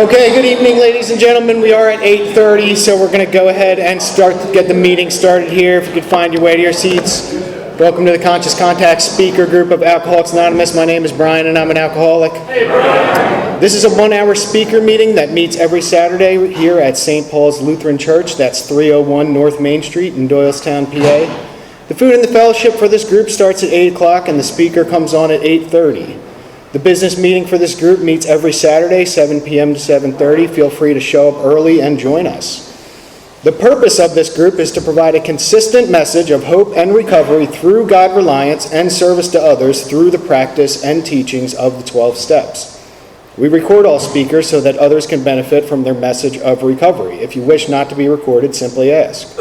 Okay, good evening, ladies and gentlemen. We are at 8:30, so we're going to go ahead and get the meeting started here. If you could find your way to your seats. Welcome to the Conscious Contact Speaker Group of Alcoholics Anonymous. My name is Brian, and I'm an alcoholic. Hey, Brian. This is a one-hour speaker meeting that meets every Saturday here at St. Paul's Lutheran Church. That's 301 North Main Street in Doylestown, PA. The food and the fellowship for this group starts at 8 o'clock, and the speaker comes on at 8:30. The business meeting for this group meets every Saturday, 7 p.m. to 7:30. Feel free to show up early and join us. The purpose of this group is to provide a consistent message of hope and recovery through God reliance and service to others through the practice and teachings of the 12 steps. We record all speakers so that others can benefit from their message of recovery. If you wish not to be recorded, simply ask.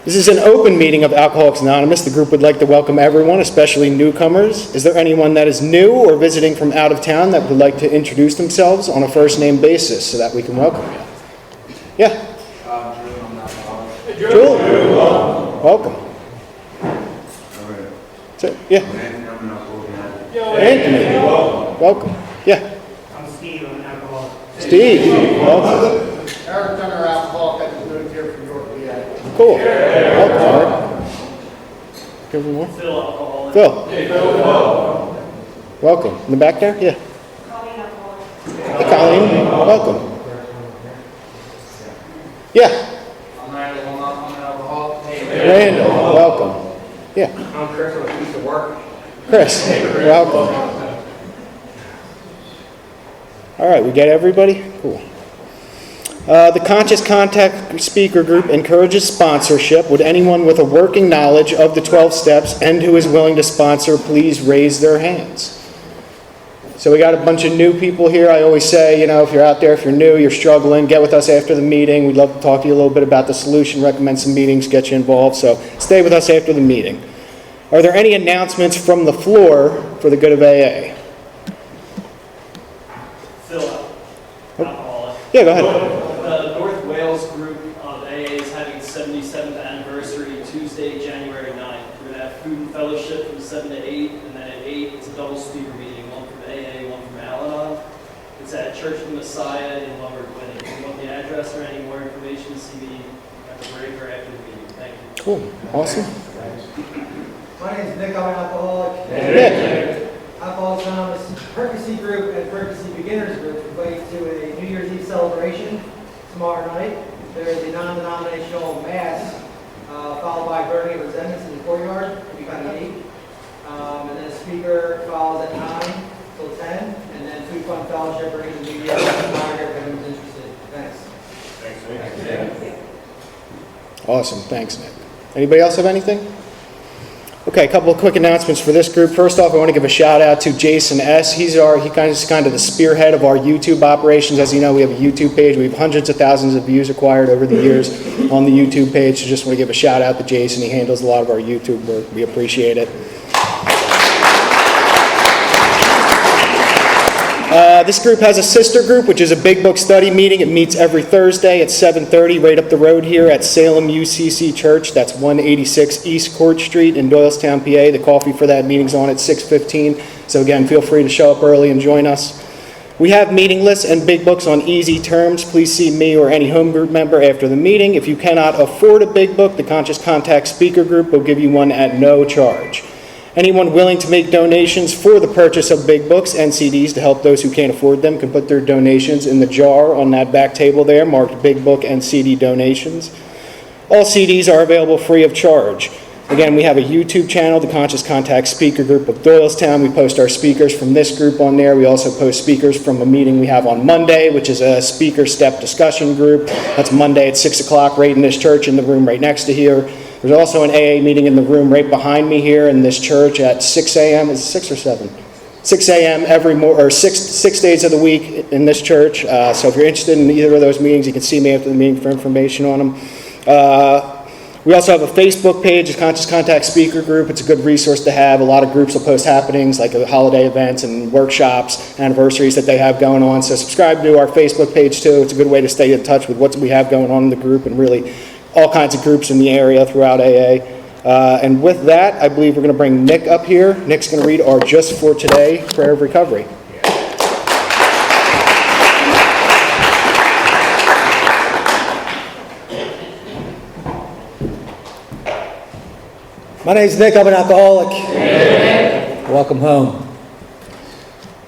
This is an open meeting of Alcoholics Anonymous. The group would like to welcome everyone, especially newcomers. Is there anyone that is new or visiting from out of town that would like to introduce themselves on a first-name basis so that we can welcome you? Yeah? Drew. Welcome. So, yeah. Anthony. Welcome. Yeah. I'm Steve. I'm an alcoholic. Steve. Welcome. Eric Turner, alcoholic. I've been here from York, PA. Cool. Welcome, Eric. Give me more. Phil, alcoholic. Phil. Hey, Phil. Welcome. In the back there? Yeah. Colleen, alcoholic. Hey, Colleen. Welcome. Yeah. I'm Randall. I'm an alcoholic. Randall. Welcome. Yeah. I'm Chris. I'm a piece of work. Chris. Welcome. All right. We get everybody? Cool. The Conscious Contact Speaker Group encourages sponsorship. Would anyone with a working knowledge of the 12 steps and who is willing to sponsor please raise their hands? So we got a bunch of new people here. I always say, if you're out there, if you're new, you're struggling, get with us after the meeting. We'd love to talk to you a little bit about the solution, recommend some meetings, get you involved. So stay with us after the meeting. Are there any announcements from the floor for the good of AA? Phil, alcoholic. Yeah, go ahead. The North Wales group of AA is having its 77th anniversary Tuesday, January 9th. We're going to have food and fellowship from 7 to 8, and then at 8, it's a double speaker meeting, one from AA, one from Al-Anon. It's at Church of the Messiah in Lower Gwinnett. If you want the address or any more information, see me at the break or after the meeting. Thank you. Cool. Awesome. My name is Nick. I'm an alcoholic. Nick. Alcoholics Anonymous Percy Group and Percy Beginners Group invite you to a New Year's Eve celebration tomorrow night. There is a non-denominational mass followed by burning of resentments in the courtyard. It'll be about 8. And then a speaker follows at 9 till 10. And then food fun fellowship bringing the New Year if anyone's interested. Thanks. Awesome. Thanks, Nick. Anybody else have anything? Okay, a couple of quick announcements for this group. First off, I want to give a shout out to Jason S. He's kind of the spearhead of our YouTube operations. As you know, we have a YouTube page. We have hundreds of thousands of views acquired over the years on the YouTube page. So just want to give a shout out to Jason. He handles a lot of our YouTube work. We appreciate it. This group has a sister group, which is a big book study meeting. It meets every Thursday at 7:30 right up the road here at Salem UCC Church. That's 186 East Court Street in Doylestown, PA. The coffee for that meeting's on at 6:15. So again, feel free to show up early and join us. We have meeting lists and big books on easy terms. Please see me or any home group member after the meeting. If you cannot afford a big book, the Conscious Contact Speaker Group will give you one at no charge. Anyone willing to make donations for the purchase of big books and CDs to help those who can't afford them can put their donations in the jar on that back table there, marked Big Book and CD donations. All CDs are available free of charge. Again, we have a YouTube channel, the Conscious Contact Speaker Group of Doylestown. We post our speakers from this group on there. We also post speakers from a meeting we have on Monday, which is a speaker step discussion group. That's Monday at 6 o'clock right in this church in the room right next to here. There's also an AA meeting in the room right behind me here in this church at 6 a.m. Is it 6 or 7? 6 a.m. six days of the week in this church. So if you're interested in either of those meetings, you can see me after the meeting for information on them. We also have a Facebook page, a Conscious Contact Speaker Group. It's a good resource to have. A lot of groups will post happenings like holiday events and workshops, anniversaries that they have going on. So subscribe to our Facebook page too. It's a good way to stay in touch with what we have going on in the group and really all kinds of groups in the area throughout AA. And with that, I believe we're going to bring Nick up here. Nick's going to read our Just for Today Prayer of Recovery. My name's Nick. I'm an alcoholic. Welcome home.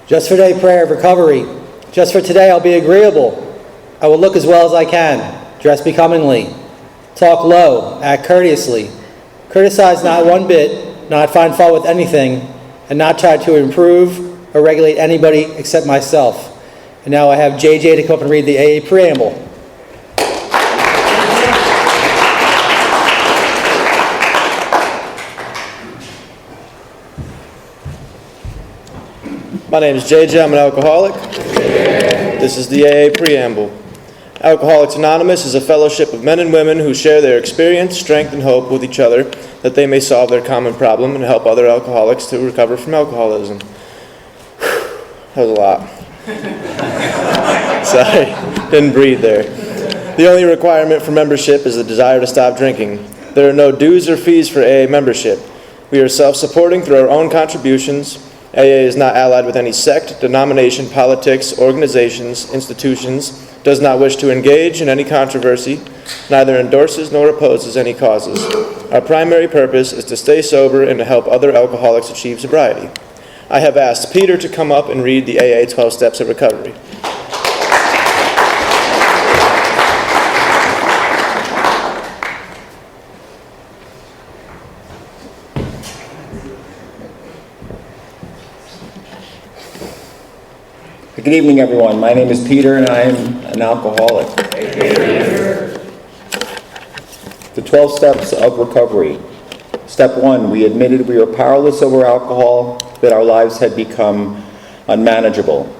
Just for today, prayer of recovery. Just for today, I'll be agreeable. I will look as well as I can, dress becomingly, talk low, act courteously, criticize not one bit, not find fault with anything, and not try to improve or regulate anybody except myself. And now I have JJ to come up and read the AA preamble. My name is JJ. I'm an alcoholic. This is the AA preamble. Alcoholics Anonymous is a fellowship of men and women who share their experience, strength, and hope with each other that they may solve their common problem and help other alcoholics to recover from alcoholism. That was a lot. Sorry, didn't breathe there. The only requirement for membership is the desire to stop drinking. There are no dues or fees for AA membership. We are self-supporting through our own contributions. AA is not allied with any sect, denomination, politics, organizations, institutions, does not wish to engage in any controversy, neither endorses nor opposes any causes. Our primary purpose is to stay sober and to help other alcoholics achieve sobriety. I have asked Peter to come up and read the AA 12 Steps of Recovery. Good evening, everyone. My name is Peter, and I am an alcoholic. The 12 steps of recovery. Step 1, we admitted we were powerless over alcohol, that our lives had become unmanageable.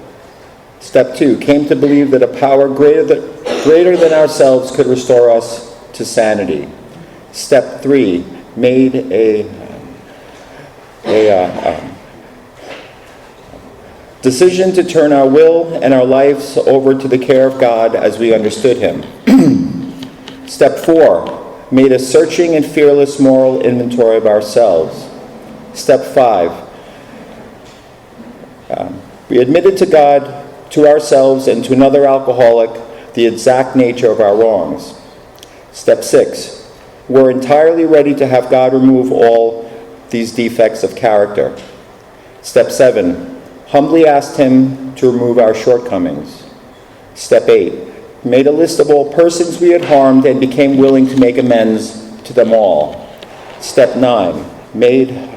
Step 2, came to believe that a power greater than ourselves could restore us to sanity. Step 3, made a decision to turn our will and our lives over to the care of God as we understood Him. Step 4, made a searching and fearless moral inventory of ourselves. Step 5, we admitted to God, to ourselves, and to another alcoholic the exact nature of our wrongs. Step 6, we're entirely ready to have God remove all these defects of character. Step 7, humbly asked Him to remove our shortcomings. Step 8, made a list of all persons we had harmed and became willing to make amends to them all. Step 9, made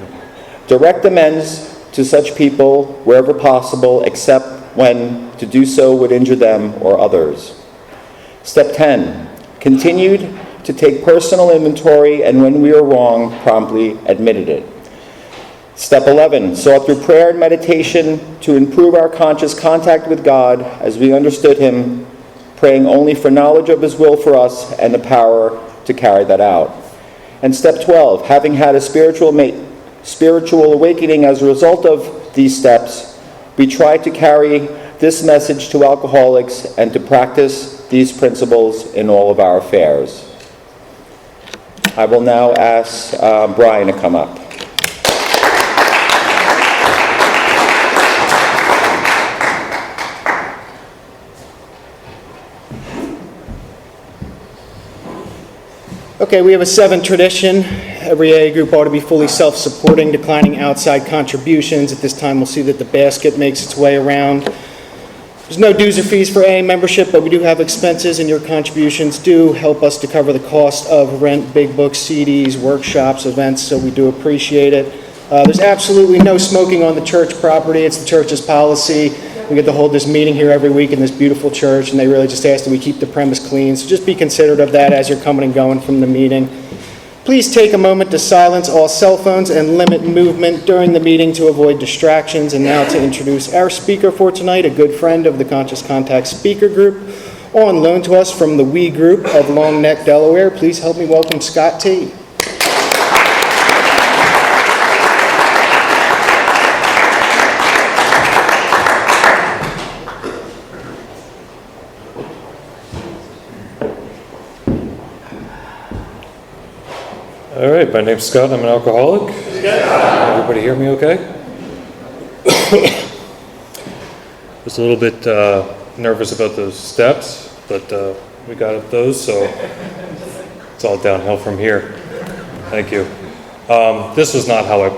direct amends to such people wherever possible, except when to do so would injure them or others. Step 10, continued to take personal inventory, and when we were wrong, promptly admitted it. Step 11, sought through prayer and meditation to improve our conscious contact with God as we understood Him, praying only for knowledge of His will for us and the power to carry that out. And step 12, having had a spiritual awakening as a result of these steps, we try to carry this message to alcoholics and to practice these principles in all of our affairs. I will now ask Brian to come up. Okay, we have a 7 tradition. Every AA group ought to be fully self-supporting, declining outside contributions. At this time, we'll see that the basket makes its way around. There's no dues or fees for AA membership, but we do have expenses, and your contributions do help us to cover the cost of rent, big books, CDs, workshops, events, so we do appreciate it. There's absolutely no smoking on the church property. It's the church's policy. We get to hold this meeting here every week in this beautiful church, and they really just ask that we keep the premise clean. So just be considerate of that as you're coming and going from the meeting. Please take a moment to silence all cell phones and limit movement during the meeting to avoid distractions. And now to introduce our speaker for tonight, a good friend of the Conscious Contact Speaker Group, on loan to us from the We Group of Long Neck, Delaware. Please help me welcome Scott T. All right, my name's Scott. I'm an alcoholic. Everybody hear me okay? Was a little bit nervous about those steps, but we got those, so it's all downhill from here. Thank you. This was not how I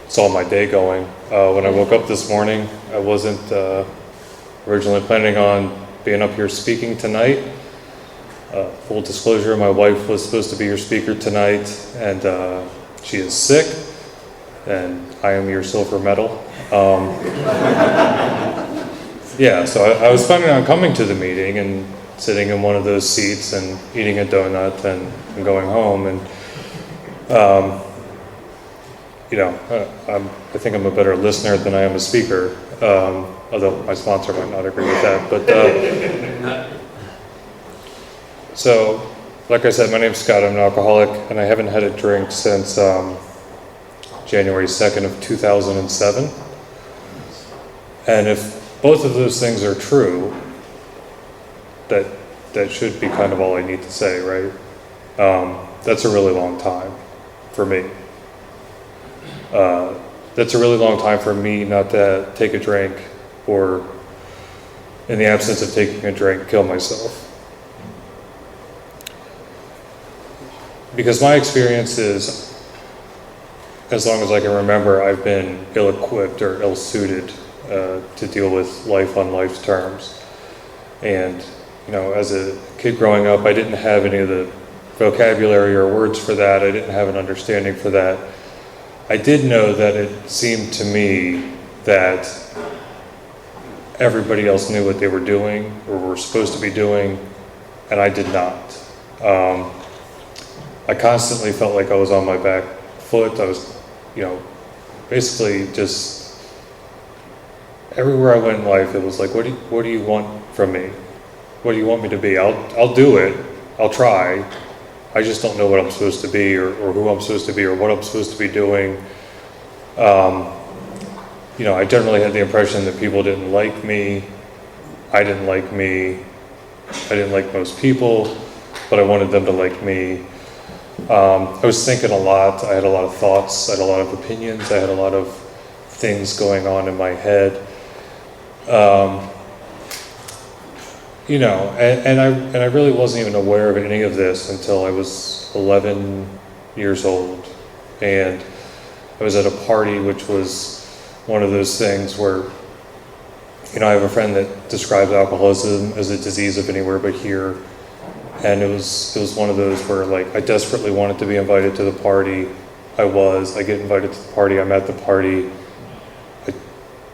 saw my day going. When I woke up this morning, I wasn't originally planning on being up here speaking tonight. Full disclosure, my wife was supposed to be your speaker tonight, and she is sick, and I am your silver medal. Yeah, so I was planning on coming to the meeting and sitting in one of those seats and eating a donut and going home. And, I think I'm a better listener than I am a speaker, although my sponsor might not agree with that. But so, like I said, my name's Scott. I'm an alcoholic, and I haven't had a drink since January 2nd of 2007. And if both of those things are true, that should be kind of all I need to say, right? That's a really long time for me. That's a really long time for me not to take a drink, or in the absence of taking a drink, kill myself. Because my experience is, as long as I can remember, I've been ill-equipped or ill-suited to deal with life on life's terms. And, as a kid growing up, I didn't have any of the vocabulary or words for that. I didn't have an understanding for that. I did know that it seemed to me that everybody else knew what they were doing or were supposed to be doing, and I did not. I constantly felt like I was on my back foot. I was, basically just everywhere I went in life, it was like, what do you want from me? What do you want me to be? I'll do it. I'll try. I just don't know what I'm supposed to be, or who I'm supposed to be, or what I'm supposed to be doing. I generally had the impression that people didn't like me. I didn't like me. I didn't like most people, but I wanted them to like me. I was thinking a lot. I had a lot of thoughts. I had a lot of opinions. I had a lot of things going on in my head. And I really wasn't even aware of any of this until I was 11 years old. And I was at a party, which was one of those things where, I have a friend that describes alcoholism as a disease of anywhere but here. And it was one of those where, like, I desperately wanted to be invited to the party. I get invited to the party. I'm at the party. I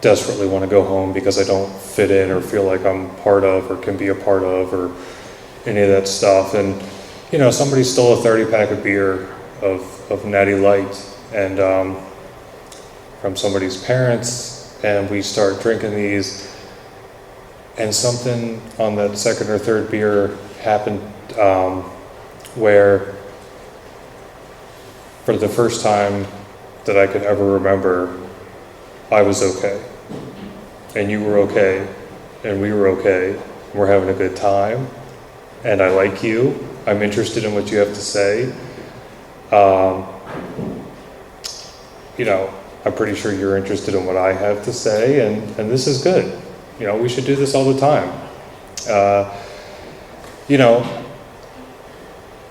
desperately want to go home because I don't fit in or feel like I'm part of or can be a part of or any of that stuff. And, somebody stole a 30-pack of beer of Natty Light and from somebody's parents, and we start drinking these. And something on that second or third beer happened where, for the first time that I could ever remember, I was okay, and you were okay, and we were okay, and we're having a good time, and I like you. I'm interested in what you have to say. I'm pretty sure you're interested in what I have to say, and this is good. We should do this all the time.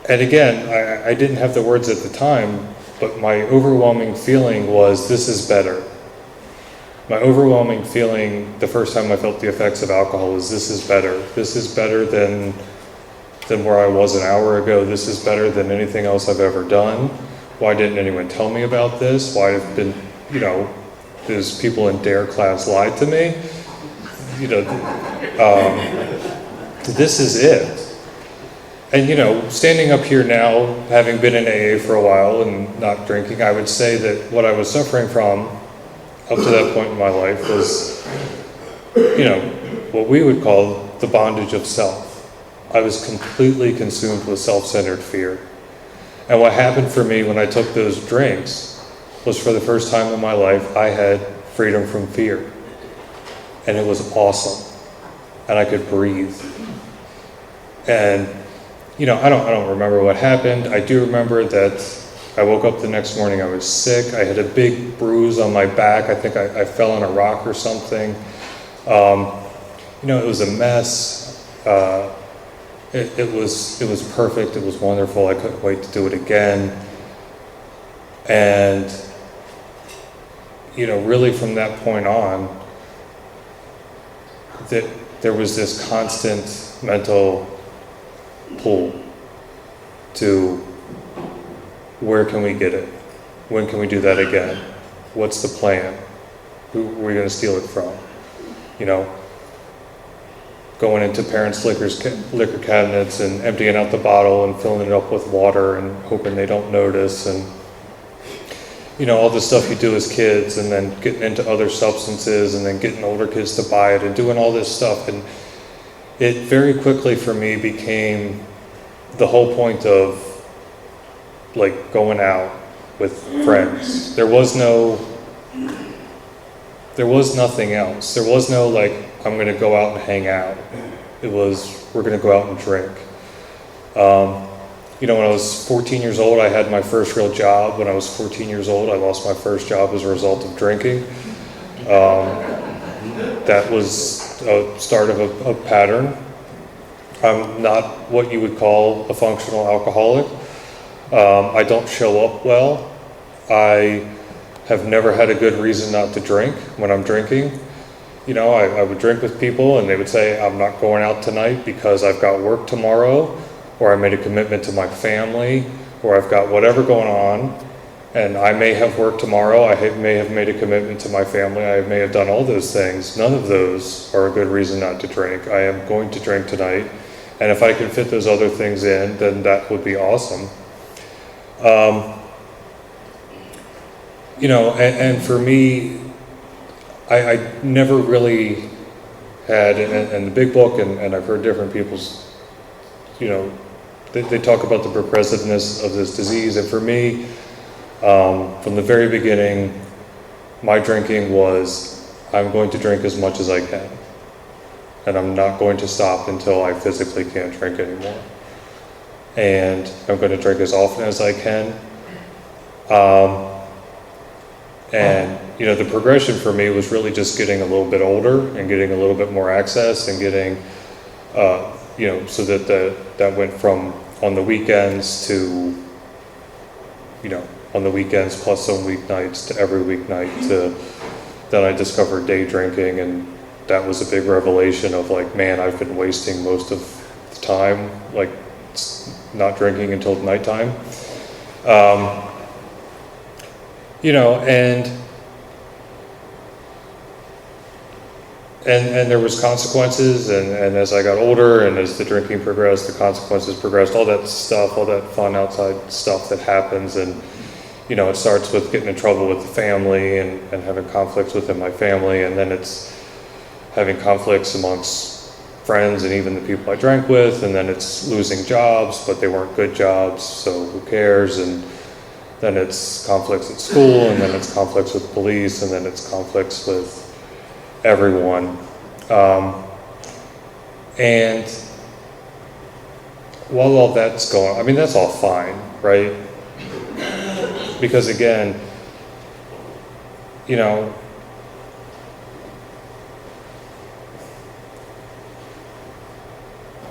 And again, I didn't have the words at the time, but my overwhelming feeling was, this is better. My overwhelming feeling the first time I felt the effects of alcohol is, this is better. This is better than where I was an hour ago. This is better than anything else I've ever done. Why didn't anyone tell me about this? Why have been, those people in DARE class lied to me? This is it. And, standing up here now, having been in AA for a while and not drinking, I would say that what I was suffering from up to that point in my life was, what we would call the bondage of self. I was completely consumed with self-centered fear. And what happened for me when I took those drinks was, for the first time in my life, I had freedom from fear. And it was awesome. And I could breathe. And, I don't remember what happened. I do remember that I woke up the next morning, I was sick. I had a big bruise on my back. I think I fell on a rock or something. It was a mess. It was perfect. It was wonderful. I couldn't wait to do it again. And, you know, really from that point on, that there was this constant mental pull to where can we get it? When can we do that again? What's the plan? Who are we going to steal it from? You know, going into parents' liquor cabinets and emptying out the bottle and filling it up with water and hoping they don't notice, and you know, all the stuff you do as kids, and then getting into other substances, and then getting older kids to buy it, and doing all this stuff. And it very quickly for me became the whole point of like going out with friends. There was nothing else. There was no like, I'm going to go out and hang out. It was, we're going to go out and drink. You know, when I was 14 years old, I had my first real job. When I was 14 years old, I lost my first job as a result of drinking. That was a start of a pattern. I'm not what you would call a functional alcoholic. I don't show up well. I have never had a good reason not to drink when I'm drinking. You know, I would drink with people and they would say, I'm not going out tonight because I've got work tomorrow, or I made a commitment to my family, or I've got whatever going on, and I may have work tomorrow, I may have made a commitment to my family, I may have done all those things. None of those are a good reason not to drink. I am going to drink tonight, and if I can fit those other things in, then that would be awesome. You know, and for me, I never really had, and the big book, and I've heard different people's, you know, they talk about the progressiveness of this disease. And for me, from the very beginning, my drinking was, I'm going to drink as much as I can. And I'm not going to stop until I physically can't drink anymore. And I'm going to drink as often as I can. And, you know, the progression for me was really just getting a little bit older and getting a little bit more access and getting, you know, so that went from on the weekends to, you know, on the weekends plus some weeknights to every weeknight, to then I discovered day drinking, and that was a big revelation of like, man, I've been wasting most of the time, like not drinking until nighttime. You know, and there was consequences, and as I got older and as the drinking progressed, the consequences progressed, all that stuff, all that fun outside stuff that happens. And, you know, it starts with getting in trouble with the family and having conflicts within my family, and then it's having conflicts amongst friends and even the people I drank with, and then it's losing jobs, but they weren't good jobs, so who cares? And then it's conflicts at school, and then it's conflicts with police, and then it's conflicts with everyone. And while all that's going, I mean, that's all fine, right? Because again, you know,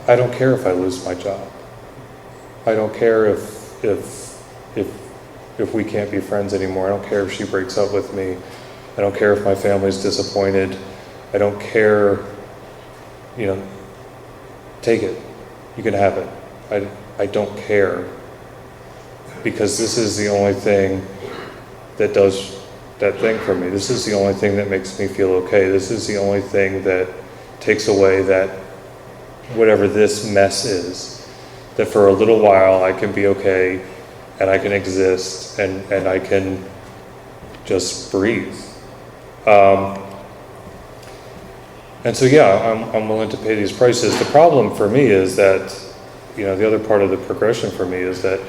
I don't care if I lose my job. I don't care if we can't be friends anymore. I don't care if she breaks up with me. I don't care if my family's disappointed. I don't care, you know, take it. You can have it. I don't care. Because this is the only thing that does that thing for me. This is the only thing that makes me feel okay. This is the only thing that takes away that, whatever this mess is, that for a little while I can be okay, and I can exist, and I can just breathe. And so, yeah, I'm willing to pay these prices. The problem for me is that, you know, the other part of the progression for me is that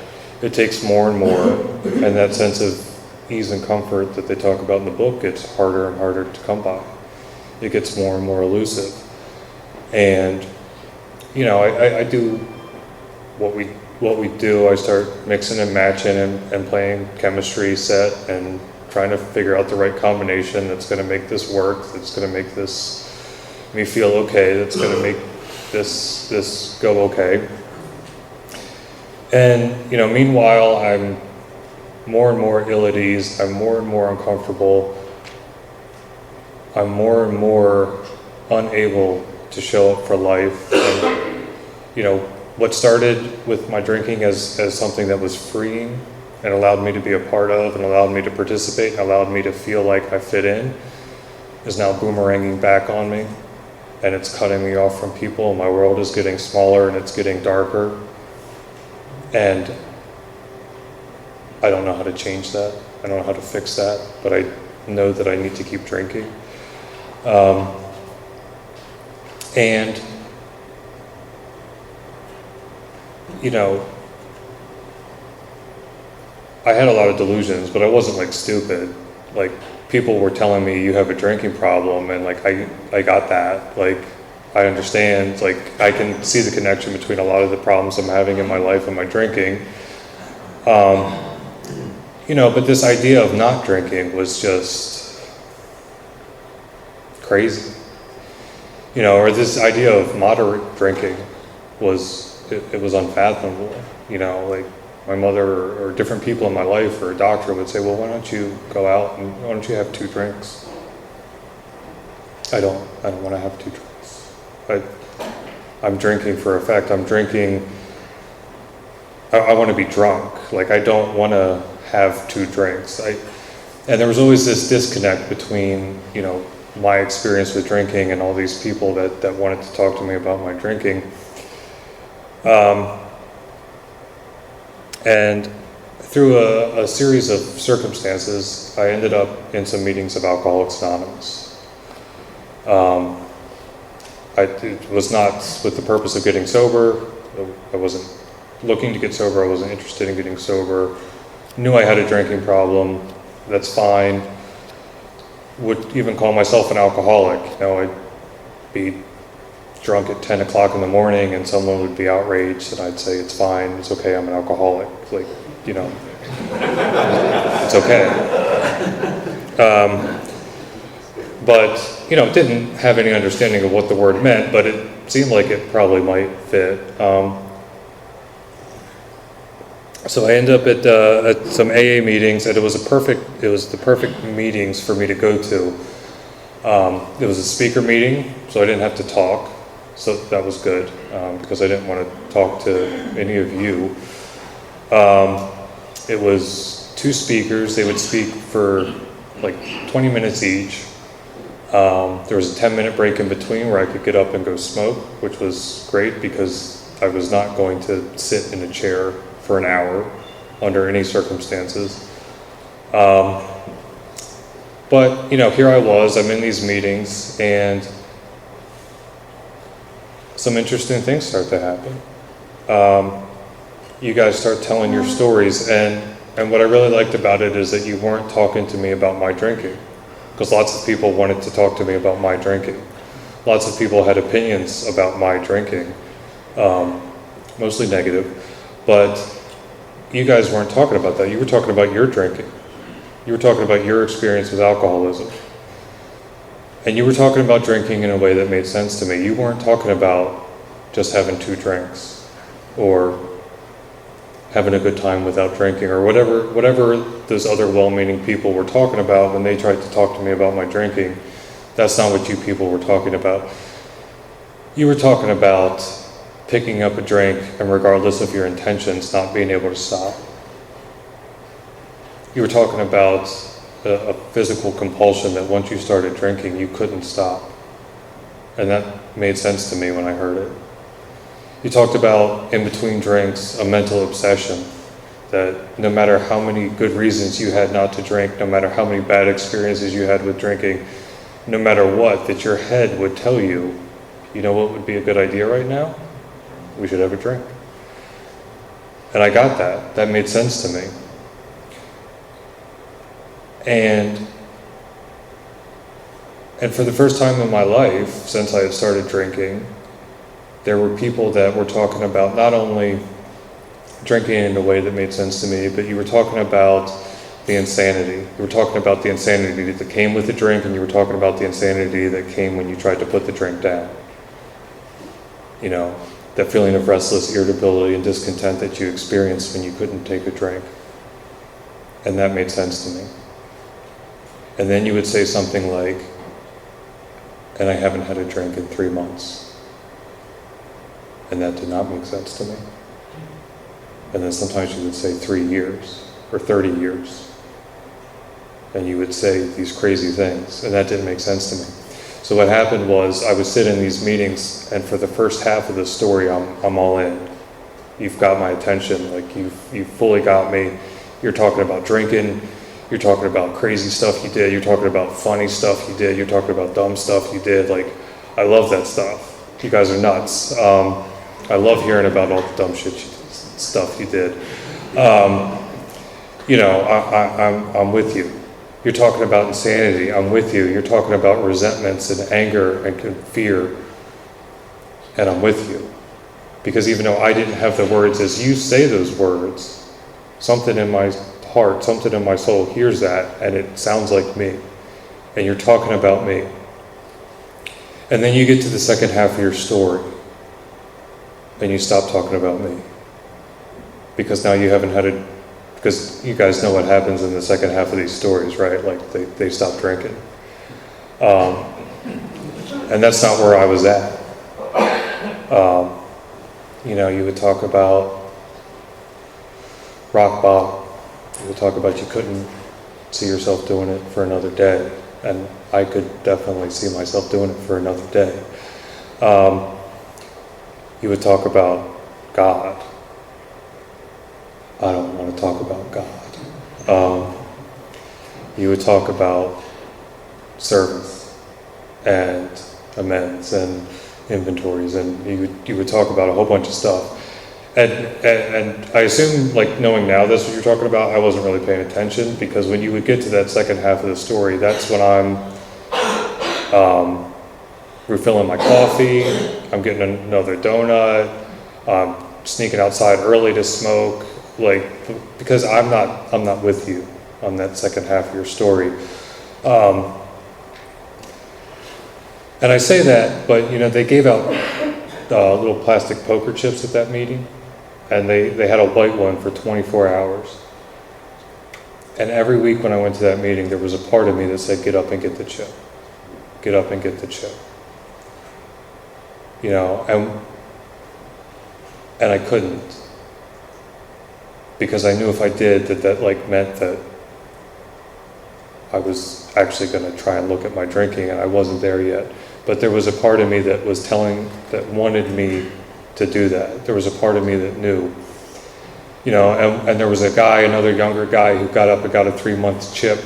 it takes more and more, and that sense of ease and comfort that they talk about in the book gets harder and harder to come by. It gets more and more elusive. And, you know, I do what we do. I start mixing and matching and playing chemistry set and trying to figure out the right combination that's going to make this work, that's going to make me feel okay, that's going to make this go okay. And, you know, meanwhile, I'm more and more ill at ease. I'm more and more uncomfortable. I'm more and more unable to show up for life. And, you know, what started with my drinking as something that was freeing and allowed me to be a part of and allowed me to participate and allowed me to feel like I fit in is now boomeranging back on me, and it's cutting me off from people. My world is getting smaller and it's getting darker, and I don't know how to change that. I don't know how to fix that, but I know that I need to keep drinking. And you know, I had a lot of delusions, but I wasn't like stupid. Like, people were telling me you have a drinking problem, and like I got that. Like, I understand, like I can see the connection between a lot of the problems I'm having in my life and my drinking. You know, but this idea of not drinking was just crazy. You know, or this idea of moderate drinking was, it was unfathomable. You know, like my mother or different people in my life or a doctor would say, well, why don't you go out and why don't you have 2 drinks? I don't want to have 2 drinks. I'm drinking for effect. I'm drinking, I want to be drunk. Like, I don't want to have 2 drinks. And there was always this disconnect between, you know, my experience with drinking and all these people that wanted to talk to me about my drinking. And through a series of circumstances, I ended up in some meetings of Alcoholics Anonymous. It was not with the purpose of getting sober. I wasn't looking to get sober. I wasn't interested in getting sober. Knew I had a drinking problem. That's fine. Would even call myself an alcoholic. You know, I'd be drunk at 10 o'clock in the morning and someone would be outraged and I'd say, it's fine, it's okay, I'm an alcoholic. Like, you know, it's okay. But, you know, didn't have any understanding of what the word meant, but it seemed like it probably might fit. So I ended up at some AA meetings, and it was the perfect meetings for me to go to. It was a speaker meeting, so I didn't have to talk. So that was good, because I didn't want to talk to any of you. It was 2 speakers. They would speak for like 20 minutes each. There was a 10-minute break in between where I could get up and go smoke, which was great because I was not going to sit in a chair for an hour under any circumstances. But, you know, here I was, I'm in these meetings, and some interesting things start to happen. You guys start telling your stories, and what I really liked about it is that you weren't talking to me about my drinking, because lots of people wanted to talk to me about my drinking. Lots of people had opinions about my drinking, mostly negative, but you guys weren't talking about that. You were talking about your drinking. You were talking about your experience with alcoholism. And you were talking about drinking in a way that made sense to me. You weren't talking about just having 2 drinks or having a good time without drinking or whatever those other well-meaning people were talking about when they tried to talk to me about my drinking. That's not what you people were talking about. You were talking about picking up a drink and regardless of your intentions, not being able to stop. You were talking about a physical compulsion that once you started drinking, you couldn't stop. And that made sense to me when I heard it. You talked about, in between drinks, a mental obsession, that no matter how many good reasons you had not to drink, no matter how many bad experiences you had with drinking, no matter what, that your head would tell you, you know what would be a good idea right now? We should have a drink. And I got that. That made sense to me. And for the first time in my life, since I had started drinking, there were people that were talking about not only drinking in a way that made sense to me, but you were talking about the insanity. You were talking about the insanity that came with the drink, and you were talking about the insanity that came when you tried to put the drink down. You know, that feeling of restless irritability and discontent that you experienced when you couldn't take a drink. And that made sense to me. And then you would say something like, and I haven't had a drink in 3 months. And that did not make sense to me. And then sometimes you would say 3 years or 30 years. And you would say these crazy things, and that didn't make sense to me. So what happened was I would sit in these meetings, and for the first half of the story, I'm all in. You've got my attention, like you've fully got me. You're talking about drinking, you're talking about crazy stuff you did, you're talking about funny stuff you did, you're talking about dumb stuff you did. Like, I love that stuff. You guys are nuts. I love hearing about all the dumb stuff you did. You know, I'm with you. You're talking about insanity. I'm with you. You're talking about resentments and anger and fear. And I'm with you. Because even though I didn't have the words as you say those words, something in my heart, something in my soul hears that, and it sounds like me. And you're talking about me. And then you get to the second half of your story, and you stop talking about me. Because now you haven't had a... Because you guys know what happens in the second half of these stories, right? Like, they stop drinking. And that's not where I was at. You know, you would talk about rock bottom. You would talk about you couldn't see yourself doing it for another day. And I could definitely see myself doing it for another day. You would talk about God. I don't want to talk about God. You would talk about service and amends and inventories, and you would talk about a whole bunch of stuff. And I assume, like, knowing now that's what you're talking about, I wasn't really paying attention, because when you would get to that second half of the story, that's when I'm refilling my coffee, I'm getting another donut, I'm sneaking outside early to smoke, like, because I'm not with you on that second half of your story. And I say that, but, you know, they gave out little plastic poker chips at that meeting, and they had a white one for 24 hours. And every week when I went to that meeting, there was a part of me that said, get up and get the chip. Get up and get the chip. You know, and I couldn't. Because I knew if I did, that like meant that I was actually going to try and look at my drinking, and I wasn't there yet. But there was a part of me that that wanted me to do that. There was a part of me that knew, you know, and there was another younger guy who got up and got a 3-month chip,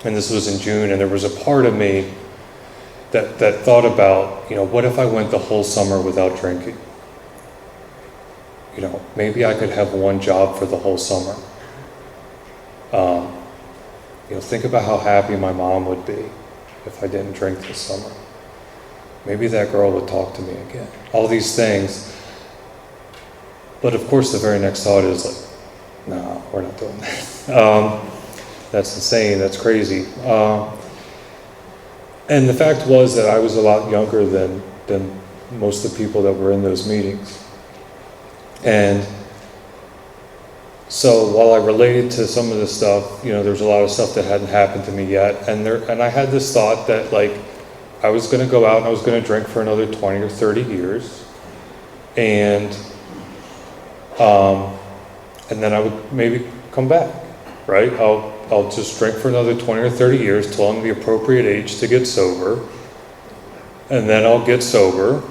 and this was in June, and there was a part of me that thought about, you know, what if I went the whole summer without drinking? You know, maybe I could have one job for the whole summer. You know, think about how happy my mom would be if I didn't drink this summer. Maybe that girl would talk to me again. All these things. But of course, the very next thought is like, no, we're not doing that. That's insane. That's crazy. And the fact was that I was a lot younger than most of the people that were in those meetings. And so while I related to some of the stuff, you know, there's a lot of stuff that hadn't happened to me yet. And I had this thought that, like, I was going to go out and I was going to drink for another 20 or 30 years. And then I would maybe come back, right? I'll just drink for another 20 or 30 years till I'm the appropriate age to get sober. And then I'll get sober.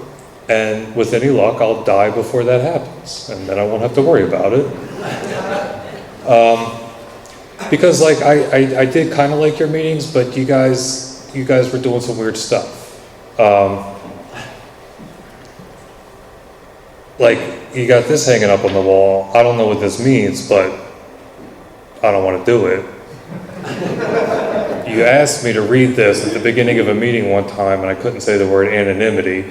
And with any luck, I'll die before that happens. And then I won't have to worry about it. Because, like, I did kind of like your meetings, but you guys were doing some weird stuff. Like, you got this hanging up on the wall. I don't know what this means, but I don't want to do it. You asked me to read this at the beginning of a meeting one time, and I couldn't say the word anonymity.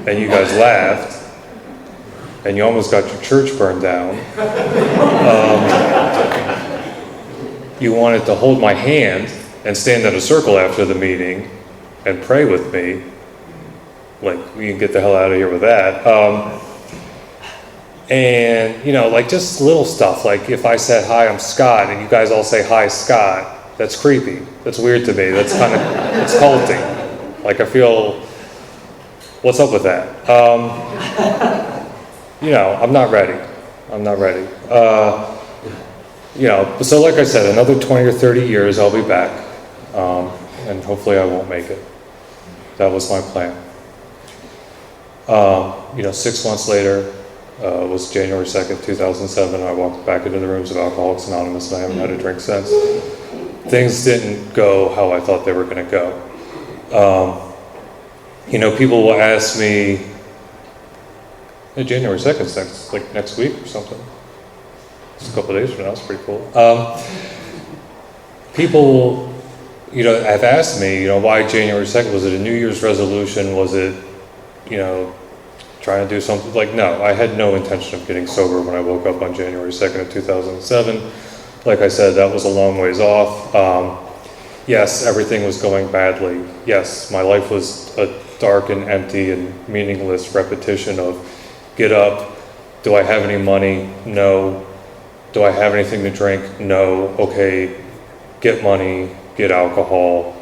And you guys laughed. And you almost got your church burned down. You wanted to hold my hand and stand in a circle after the meeting and pray with me. Like, we can get the hell out of here with that. And, you know, like just little stuff, like if I said, hi, I'm Scott, and you guys all say, hi, Scott, that's creepy. That's weird to me. That's kind of, it's culty. Like I feel, what's up with that? You know, I'm not ready. I'm not ready. You know, so like I said, another 20 or 30 years, I'll be back. And hopefully I won't make it. That was my plan. You know, 6 months later, was January 2nd, 2007. I walked back into the rooms of Alcoholics Anonymous, and I haven't had a drink since. Things didn't go how I thought they were going to go. You know, people will ask me, hey, January 2nd, like next week or something. It's a couple of days from now. It's pretty cool. People, you know, have asked me, you know, why January 2nd? Was it a New Year's resolution? Was it, you know, trying to do something? Like, no, I had no intention of getting sober when I woke up on January 2nd of 2007. Like I said, that was a long ways off. Yes, everything was going badly. Yes, my life was a dark and empty and meaningless repetition of get up, do I have any money? No. Do I have anything to drink? No. Okay, get money, get alcohol,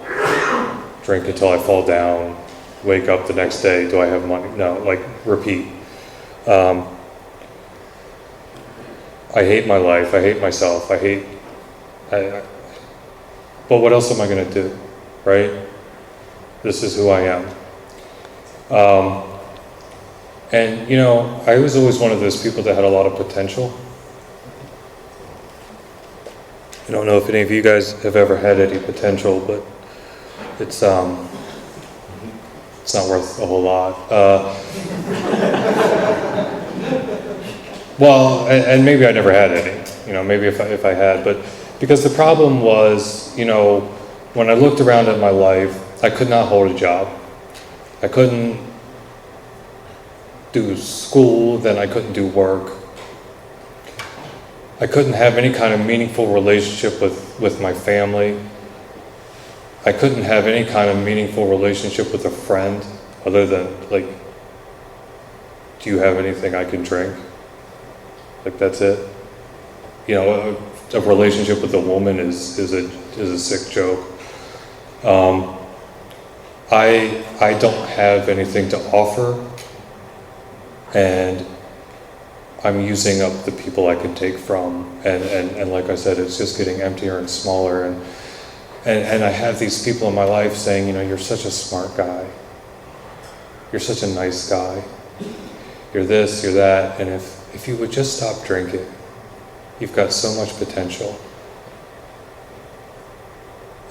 drink until I fall down, wake up the next day, do I have money? No, like repeat. I hate my life, I hate myself, but what else am I going to do, right? This is who I am. And you know, I was always one of those people that had a lot of potential. I don't know if any of you guys have ever had any potential, but it's not worth a whole lot. Well, and maybe I never had any, you know, maybe if I had, but because the problem was, you know, when I looked around at my life, I could not hold a job. I couldn't do school, then I couldn't do work. I couldn't have any kind of meaningful relationship with my family. I couldn't have any kind of meaningful relationship with a friend other than, like, do you have anything I can drink? Like, that's it. You know, a relationship with a woman is a sick joke. I don't have anything to offer, and I'm using up the people I can take from, and like I said, it's just getting emptier and smaller, and I have these people in my life saying, you know, you're such a smart guy, you're such a nice guy, you're this, you're that, and if you would just stop drinking, you've got so much potential.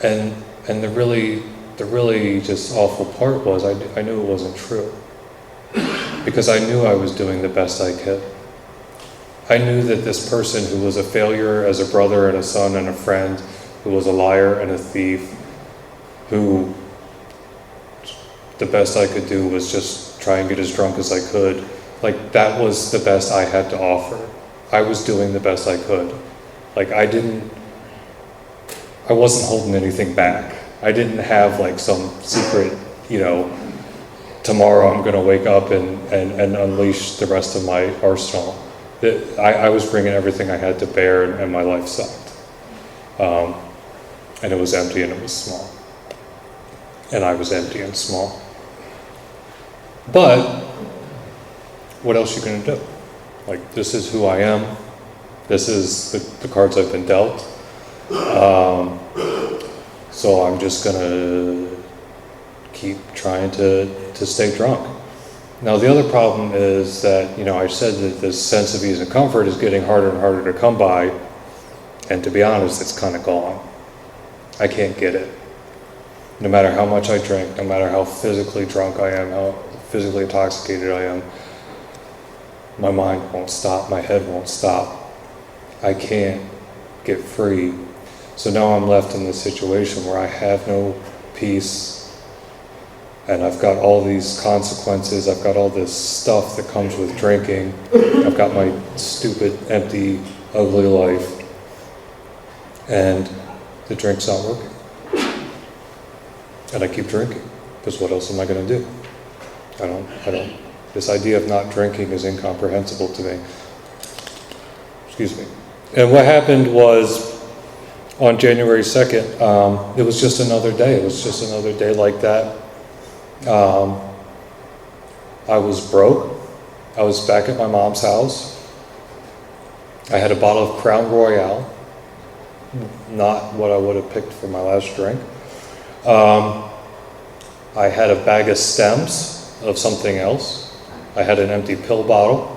And the really just awful part was I knew it wasn't true, because I knew I was doing the best I could. I knew that this person who was a failure as a brother and a son and a friend, who was a liar and a thief, who the best I could do was just try and get as drunk as I could, like that was the best I had to offer. I was doing the best I could. Like I wasn't holding anything back. I didn't have like some secret, you know, tomorrow I'm going to wake up and unleash the rest of my arsenal. I was bringing everything I had to bear, and my life sucked. And it was empty and it was small. And I was empty and small. But what else are you going to do? Like, this is who I am. This is the cards I've been dealt. So I'm just going to keep trying to stay drunk. Now, the other problem is that, you know, I said that this sense of ease and comfort is getting harder and harder to come by. And to be honest, it's kind of gone. I can't get it. No matter how much I drink, no matter how physically drunk I am, how physically intoxicated I am, my mind won't stop, my head won't stop. I can't get free. So now I'm left in this situation where I have no peace, and I've got all these consequences, I've got all this stuff that comes with drinking, I've got my stupid, empty, ugly life, and the drink's not working. And I keep drinking, because what else am I going to do? This idea of not drinking is incomprehensible to me. Excuse me. And what happened was on January 2nd, it was just another day. It was just another day like that. I was broke. I was back at my mom's house. I had a bottle of Crown Royale, not what I would have picked for my last drink. I had a bag of stems of something else. I had an empty pill bottle.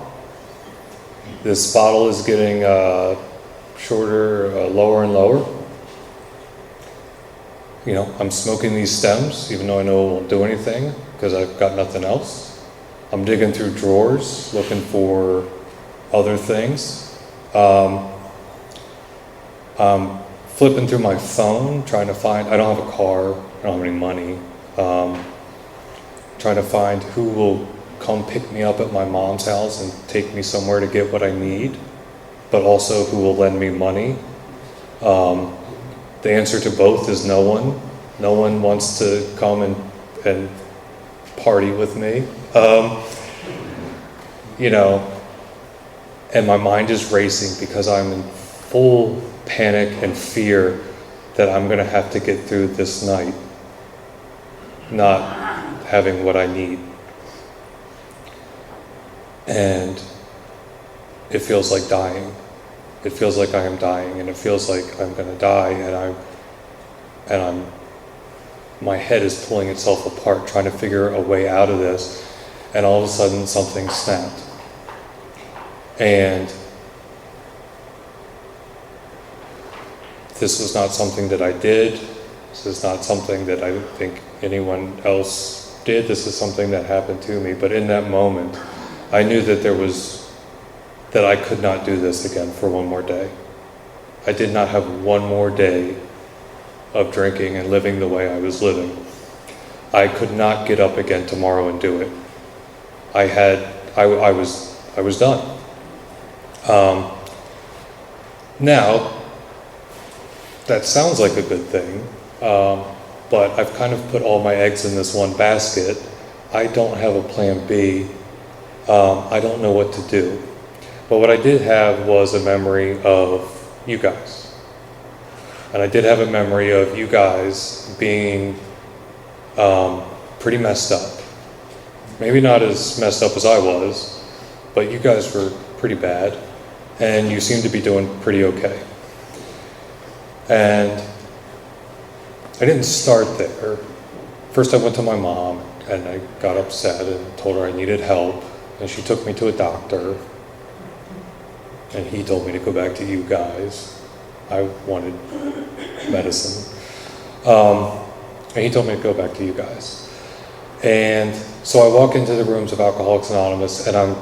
This bottle is getting shorter, lower and lower. You know, I'm smoking these stems, even though I know it won't do anything, because I've got nothing else. I'm digging through drawers, looking for other things. I'm flipping through my phone, trying to find, I don't have a car, I don't have any money. Trying to find who will come pick me up at my mom's house and take me somewhere to get what I need, but also who will lend me money. The answer to both is no one. No one wants to come and party with me. You know, and my mind is racing because I'm in full panic and fear that I'm going to have to get through this night not having what I need. And it feels like dying. It feels like I am dying, and it feels like I'm going to die, and my head is pulling itself apart, trying to figure a way out of this, and all of a sudden something snapped. And this was not something that I did. This is not something that I think anyone else did. This is something that happened to me. But in that moment, I knew that I could not do this again for one more day. I did not have one more day of drinking and living the way I was living. I could not get up again tomorrow and do it. I was done. Now, that sounds like a good thing, but I've kind of put all my eggs in this one basket. I don't have a plan B. I don't know what to do. But what I did have was a memory of you guys. And I did have a memory of you guys being pretty messed up. Maybe not as messed up as I was, but you guys were pretty bad. And you seemed to be doing pretty okay. And I didn't start there. First I went to my mom and I got upset and told her I needed help. And she took me to a doctor. And he told me to go back to you guys. I wanted medicine. And he told me to go back to you guys. And so I walk into the rooms of Alcoholics Anonymous, and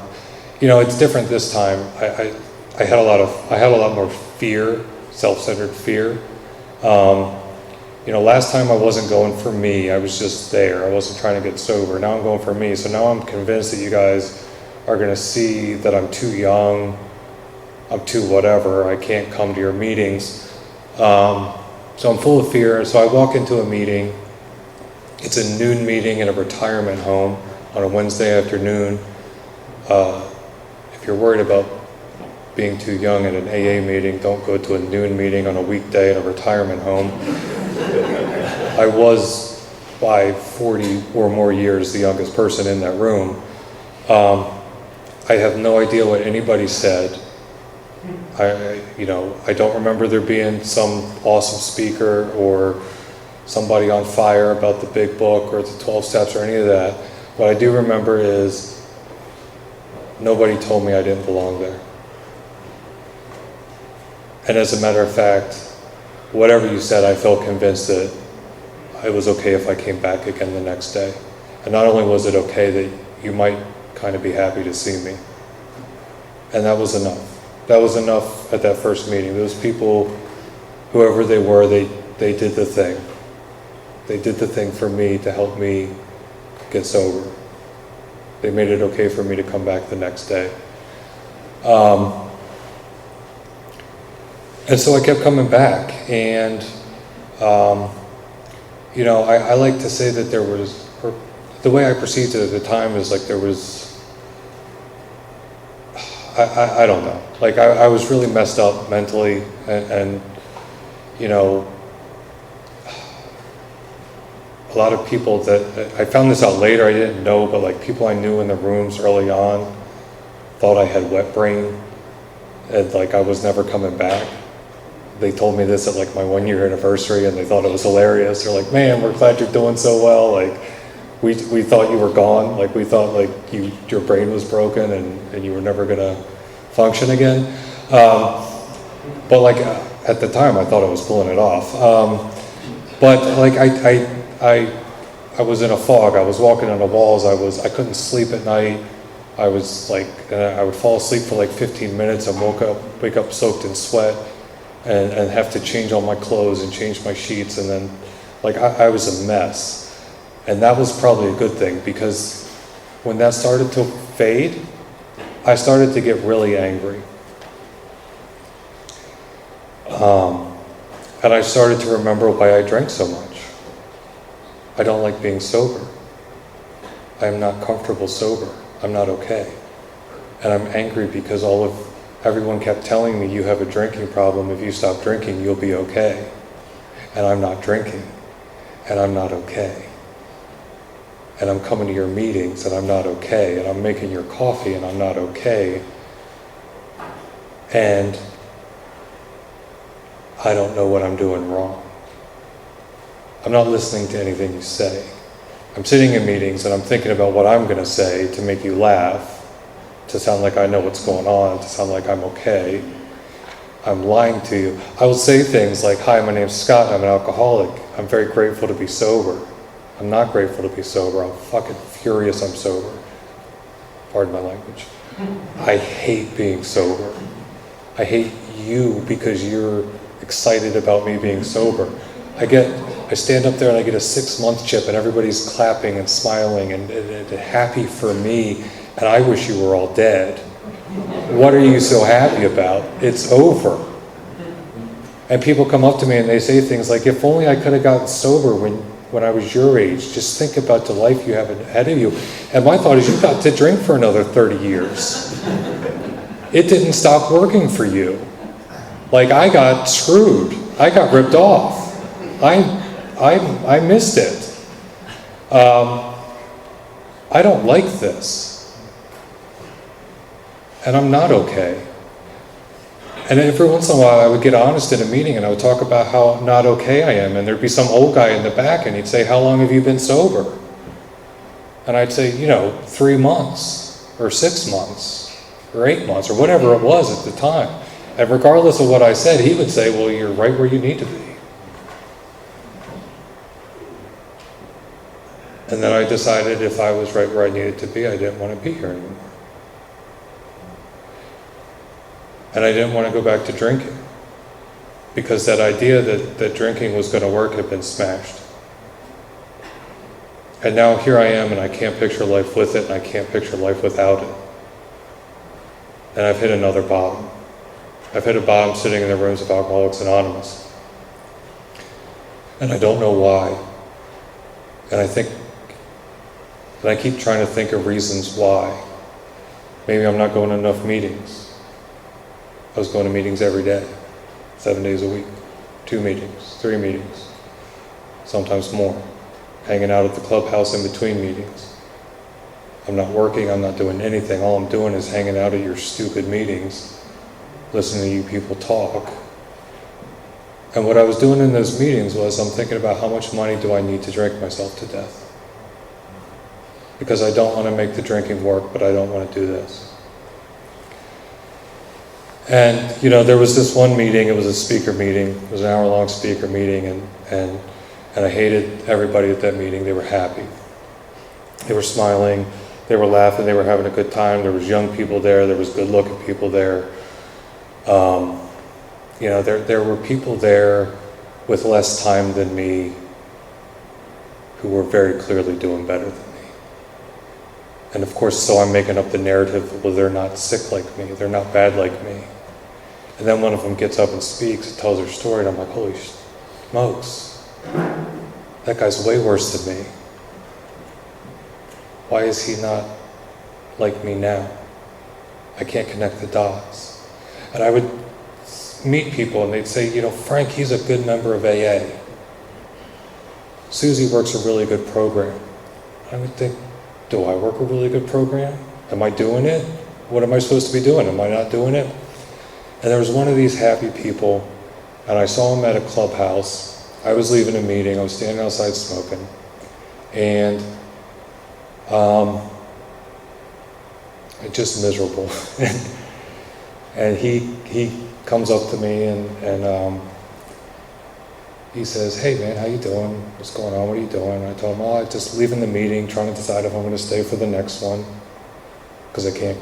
it's different this time. I had a lot more fear, self-centered fear. Last time I wasn't going for me. I was just there. I wasn't trying to get sober. Now I'm going for me. So now I'm convinced that you guys are going to see that I'm too young. I'm too whatever. I can't come to your meetings. So I'm full of fear. So I walk into a meeting. It's a noon meeting in a retirement home on a Wednesday afternoon. If you're worried about being too young at an AA meeting, don't go to a noon meeting on a weekday in a retirement home. I was, by 40 or more years, the youngest person in that room. I have no idea what anybody said. I don't remember there being some awesome speaker or somebody on fire about the big book or the 12 steps or any of that. What I do remember is nobody told me I didn't belong there. And as a matter of fact, whatever you said, I felt convinced that it was okay if I came back again the next day. And not only was it okay, that you might kind of be happy to see me. And that was enough. That was enough at that first meeting. Those people, whoever they were, they did the thing. They did the thing for me to help me get sober. They made it okay for me to come back the next day. And so I kept coming back, and I like to say that there was, or the way I perceived it at the time is like there was I don't know. Like, I was really messed up mentally, and you know, a lot of people that, I found this out later, I didn't know, but like people I knew in the rooms early on thought I had wet brain, and like I was never coming back. They told me this at like my 1-year anniversary, and they thought it was hilarious. They're like, man, we're glad you're doing so well. Like, we thought you were gone. Like, we thought like your brain was broken and you were never gonna function again. But like at the time, I thought I was pulling it off. But like I was in a fog. I was walking on the walls. I couldn't sleep at night. I was like, I would fall asleep for like 15 minutes and wake up soaked in sweat, and have to change all my clothes and change my sheets, and then like I was a mess. And that was probably a good thing, because when that started to fade, I started to get really angry. And I started to remember why I drank so much. I don't like being sober. I am not comfortable sober. I'm not okay. And I'm angry because everyone kept telling me, you have a drinking problem. If you stop drinking, you'll be okay. And I'm not drinking. And I'm not okay. And I'm coming to your meetings and I'm not okay. And I'm making your coffee and I'm not okay. And I don't know what I'm doing wrong. I'm not listening to anything you say. I'm sitting in meetings and I'm thinking about what I'm going to say to make you laugh, to sound like I know what's going on, to sound like I'm okay. I'm lying to you. I will say things like, hi, my name's Scott and I'm an alcoholic. I'm very grateful to be sober. I'm not grateful to be sober. I'm fucking furious I'm sober. Pardon my language. I hate being sober. I hate you because you're excited about me being sober. I stand up there and I get a 6-month chip and everybody's clapping and smiling and happy for me, and I wish you were all dead. What are you so happy about? It's over. And people come up to me and they say things like, if only I could have gotten sober when I was your age. Just think about the life you have ahead of you. And my thought is, you got to drink for another 30 years. It didn't stop working for you. Like, I got screwed. I got ripped off. I missed it. I don't like this. And I'm not okay. And every once in a while I would get honest in a meeting and I would talk about how not okay I am, and there'd be some old guy in the back and he'd say, how long have you been sober? And I'd say, 3 months or 6 months or 8 months or whatever it was at the time. And regardless of what I said, he would say, well, you're right where you need to be. And then I decided if I was right where I needed to be, I didn't want to be here anymore. And I didn't want to go back to drinking, because that idea that drinking was going to work had been smashed. And now here I am, and I can't picture life with it, and I can't picture life without it. And I've hit another bottom. I've hit a bottom sitting in the rooms of Alcoholics Anonymous. And I don't know why. And I keep trying to think of reasons why. Maybe I'm not going to enough meetings. I was going to meetings every day, 7 days a week, 2 meetings, 3 meetings, sometimes more, hanging out at the clubhouse in between meetings. I'm not working, I'm not doing anything. All I'm doing is hanging out at your stupid meetings, listening to you people talk. And what I was doing in those meetings was, I'm thinking about how much money do I need to drink myself to death? Because I don't want to make the drinking work, but I don't want to do this. And, there was this one meeting, it was a speaker meeting, it was an hour-long speaker meeting, and I hated everybody at that meeting. They were happy. They were smiling, they were laughing, they were having a good time. There was young people there was good-looking people there. There were people there with less time than me who were very clearly doing better than me. And of course, so I'm making up the narrative, well, they're not sick like me, they're not bad like me. And then one of them gets up and speaks and tells her story, and I'm like, holy smokes, that guy's way worse than me. Why is he not like me now? I can't connect the dots. And I would meet people and they'd say, Frank, he's a good member of AA. Susie works a really good program. I would think, do I work a really good program? Am I doing it? What am I supposed to be doing? Am I not doing it? And there was one of these happy people, and I saw him at a clubhouse. I was leaving a meeting. I was standing outside smoking. And just miserable. And he comes up to me and he says, "Hey man, how you doing? What's going on? What are you doing?" And I told him, "Oh, I'm just leaving the meeting, trying to decide if I'm going to stay for the next one, because I can't,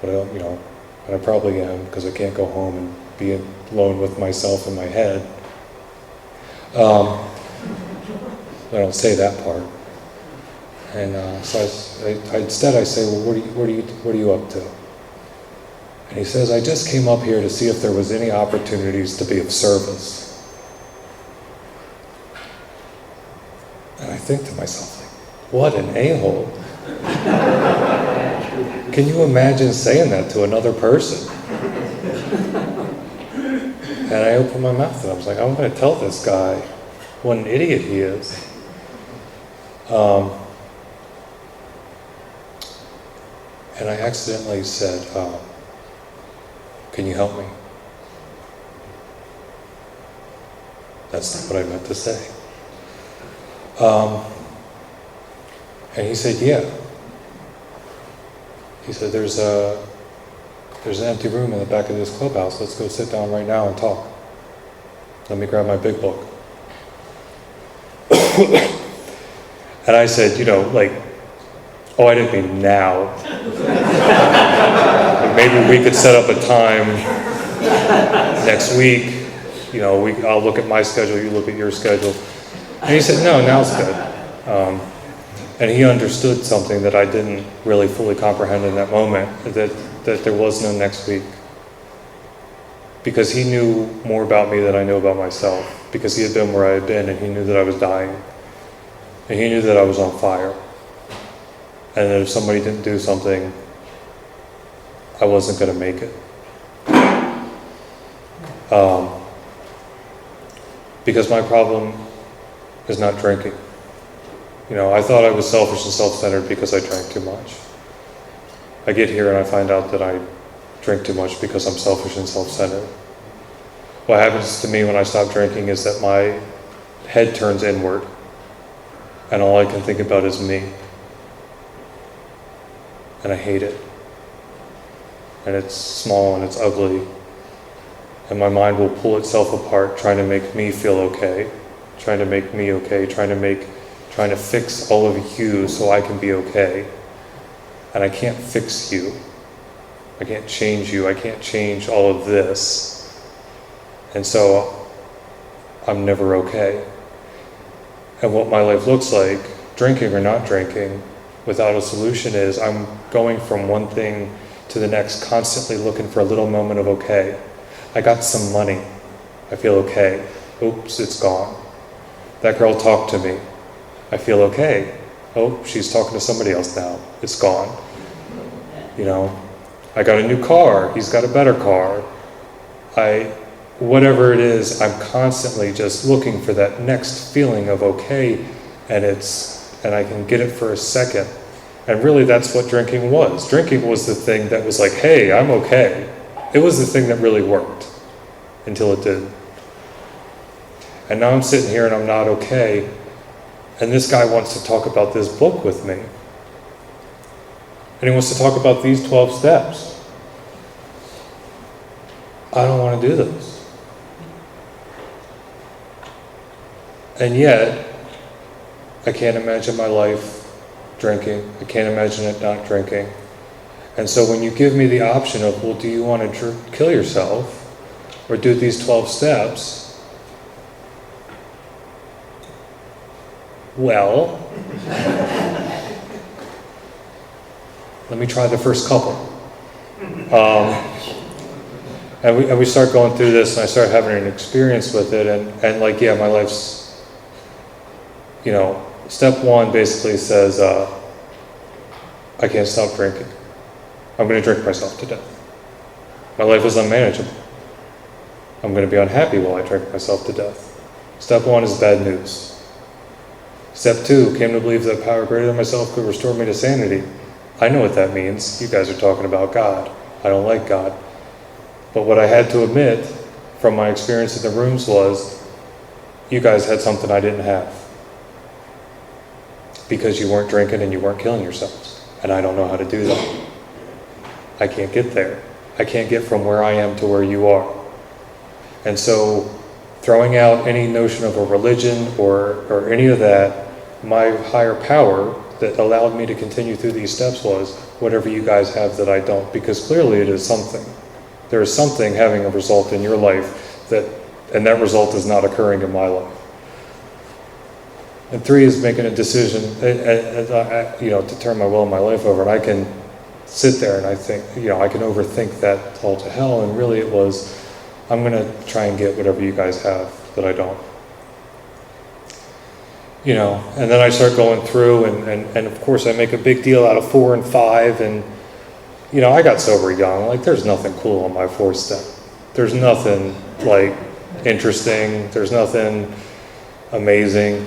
but and I probably am, because I can't go home and be alone with myself in my head." I don't say that part. And so instead I say, "Well, what are you up to?" And he says, "I just came up here to see if there was any opportunities to be of service." And I think to myself, what an a-hole. Can you imagine saying that to another person? And I opened my mouth and I was like, I'm going to tell this guy what an idiot he is. And I accidentally said, "Can you help me?" That's not what I meant to say. And he said, "Yeah." He said, there's an empty room in the back of this clubhouse. Let's go sit down right now and talk. Let me grab my big book. And I said, oh, I didn't mean now. Maybe we could set up a time next week. I'll look at my schedule, you look at your schedule. And he said, "No, now's good." And he understood something that I didn't really fully comprehend in that moment, that there was no next week. Because he knew more about me than I knew about myself. Because he had been where I had been, and he knew that I was dying. And he knew that I was on fire. And that if somebody didn't do something, I wasn't going to make it. Because my problem is not drinking. I thought I was selfish and self-centered because I drank too much. I get here and I find out that I drink too much because I'm selfish and self-centered. What happens to me when I stop drinking is that my head turns inward and all I can think about is me. And I hate it. And it's small and it's ugly. And my mind will pull itself apart trying to make me feel okay. Trying to make me okay, trying to fix all of you so I can be okay. And I can't fix you. I can't change you. I can't change all of this. And so I'm never okay. And what my life looks like, drinking or not drinking, without a solution, is I'm going from one thing to the next, constantly looking for a little moment of okay. I got some money. I feel okay. Oops, it's gone. That girl talked to me. I feel okay. Oh, she's talking to somebody else now. It's gone. I got a new car. He's got a better car. Whatever it is, I'm constantly just looking for that next feeling of okay, and I can get it for a second. And really that's what drinking was. Drinking was the thing that was like, hey, I'm okay. It was the thing that really worked until it did. And now I'm sitting here and I'm not okay. And this guy wants to talk about this book with me. And he wants to talk about these 12 steps. I don't want to do this. And yet, I can't imagine my life drinking. I can't imagine it not drinking. And so when you give me the option of, well, do you want to kill yourself or do these 12 steps? Well, let me try the first couple. And we start going through this, and I start having an experience with it, and my life's, step one basically says, I can't stop drinking. I'm going to drink myself to death. My life is unmanageable. I'm going to be unhappy while I drink myself to death. Step 1 is bad news. Step 2, came to believe that power greater than myself could restore me to sanity. I know what that means. You guys are talking about God. I don't like God. But what I had to admit from my experience in the rooms was, you guys had something I didn't have. Because you weren't drinking and you weren't killing yourselves. And I don't know how to do that. I can't get there. I can't get from where I am to where you are. And so, throwing out any notion of a religion or any of that, my higher power that allowed me to continue through these steps was whatever you guys have that I don't, because clearly it is something. There is something having a result in your life and that result is not occurring in my life. And 3 is making a decision, to turn my will and my life over. And I can sit there and I think, I can overthink that all to hell. And really it was, I'm going to try and get whatever you guys have that I don't. And then I start going through and of course I make a big deal out of 4 and 5 and, I got sober young. Like, there's nothing cool on my 4th step. There's nothing, like, interesting. There's nothing amazing.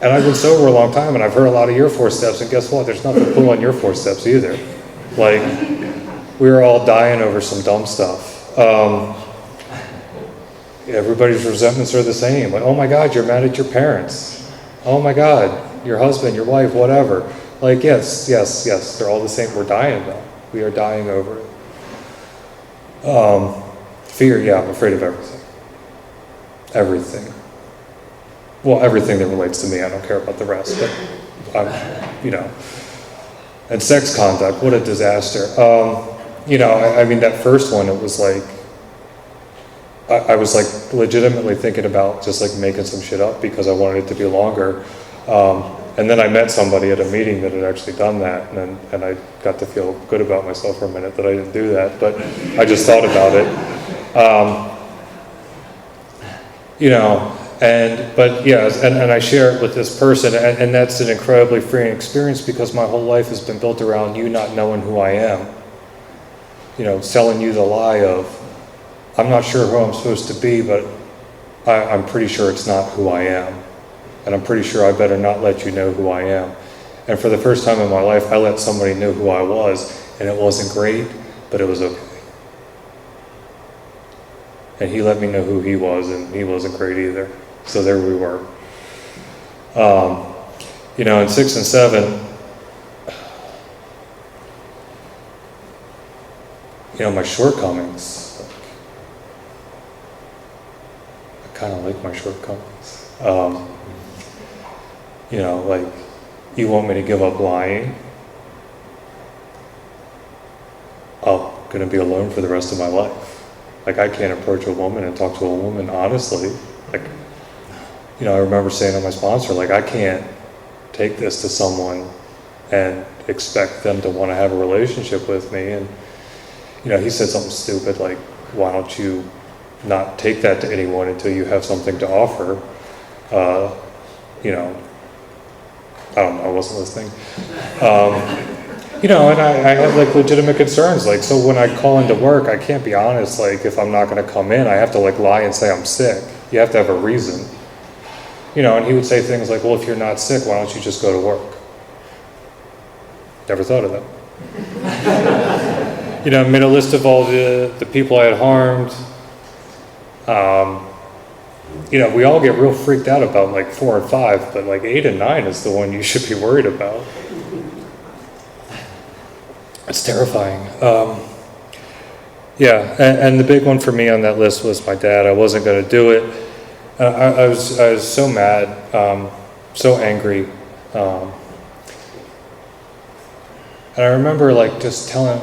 And I've been sober a long time and I've heard a lot of your 4 steps and guess what? There's nothing cool on your 4 steps either. Like, we were all dying over some dumb stuff. Everybody's resentments are the same. Like, oh my God, you're mad at your parents. Oh my God, your husband, your wife, whatever. Like, yes, they're all the same. We're dying though. We are dying over it. Fear, yeah, I'm afraid of everything. Everything. Well, everything that relates to me, I don't care about the rest, but And sex conduct, what a disaster. That first one, it was like, I was like legitimately thinking about just like making some shit up because I wanted it to be longer. And then I met somebody at a meeting that had actually done that, and I got to feel good about myself for a minute that I didn't do that, but I just thought about it. And I share it with this person, and that's an incredibly freeing experience because my whole life has been built around you not knowing who I am. Selling you the lie of, I'm not sure who I'm supposed to be, but I'm pretty sure it's not who I am. And I'm pretty sure I better not let you know who I am. And for the first time in my life, I let somebody know who I was, and it wasn't great, but it was okay. And he let me know who he was, and he wasn't great either. So there we were. In 6 and 7, my shortcomings, I kind of like my shortcomings. You want me to give up lying? I'm going to be alone for the rest of my life. Like, I can't approach a woman and talk to a woman honestly. Like, I remember saying to my sponsor, like, I can't take this to someone and expect them to want to have a relationship with me. And, he said something stupid like, why don't you not take that to anyone until you have something to offer? I don't know, I wasn't listening. And I have like legitimate concerns. Like, so when I call into work, I can't be honest. Like, if I'm not going to come in, I have to like lie and say I'm sick. You have to have a reason. And he would say things like, well, if you're not sick, why don't you just go to work? Never thought of that. I made a list of all the people I had harmed. We all get real freaked out about like 4 and 5, but like 8 and 9 is the one you should be worried about. It's terrifying. And the big one for me on that list was my dad. I wasn't going to do it. I was so mad, so angry. And I remember like just telling